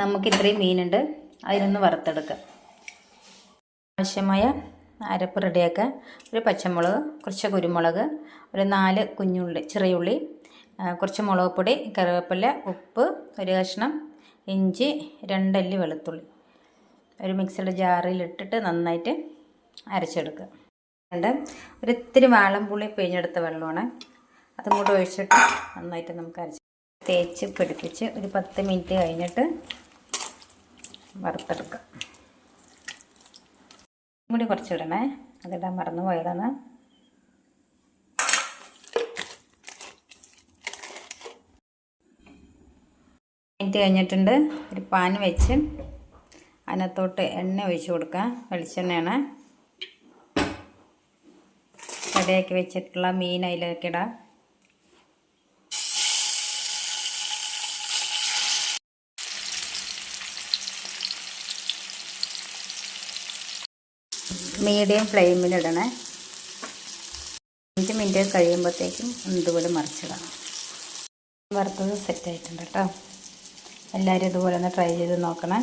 നമുക്ക് ഇത്രയും മീനുണ്ട്, അതിനൊന്ന് വറുത്തെടുക്കാം. ആവശ്യമായ അരപ്പ് റെഡിയാക്കാൻ ഒരു പച്ചമുളക്, കുറച്ച് കുരുമുളക്, ഒരു 4 കുഞ്ഞുള്ളി, ചെറിയ ഉള്ളി, കുറച്ച് മുളക് പൊടി, കറിവേപ്പില, ഉപ്പ്, ഒരു കഷ്ണം ഇഞ്ചി, 2 അല്ലി വെളുത്തുള്ളി ഒരു മിക്സിയുടെ ജാറിലിട്ടിട്ട് നന്നായിട്ട് അരച്ചെടുക്കുക. ഒരിത്തിരി വാളംപുളി പിഴിഞ്ഞെടുത്ത വെള്ളമാണ്, അതും കൂടെ ഒഴിച്ചിട്ട് നന്നായിട്ട് നമുക്ക് തേച്ച് പിടിപ്പിച്ച് ഒരു 10 മിനിറ്റ് കഴിഞ്ഞിട്ട് വറുത്തെടുക്കുക. കൂടി കുറച്ചിടണേ, അതിടാൻ മറന്നു പോയതാണ്. മിനിറ്റ് കഴിഞ്ഞിട്ടുണ്ട്. ഒരു പാൻ വെച്ച് അതിനകത്തോട്ട് എണ്ണ ഒഴിച്ച് കൊടുക്കുക. വെളിച്ചെണ്ണയാണ്. റെഡിയാക്കി വെച്ചിട്ടുള്ള മീൻ അതിലേക്ക് ഇടാം. മീഡിയം ഫ്ലെയിമിലിടണേ. 5 മിനിറ്റ് കഴിയുമ്പോഴത്തേക്കും ഇതുപോലെ മറിച്ചിടണം. വറുത്തത് സെറ്റായിട്ടുണ്ട് കേട്ടോ. എല്ലാവരും ഇതുപോലെ ഒന്ന് ട്രൈ ചെയ്ത് നോക്കണേ.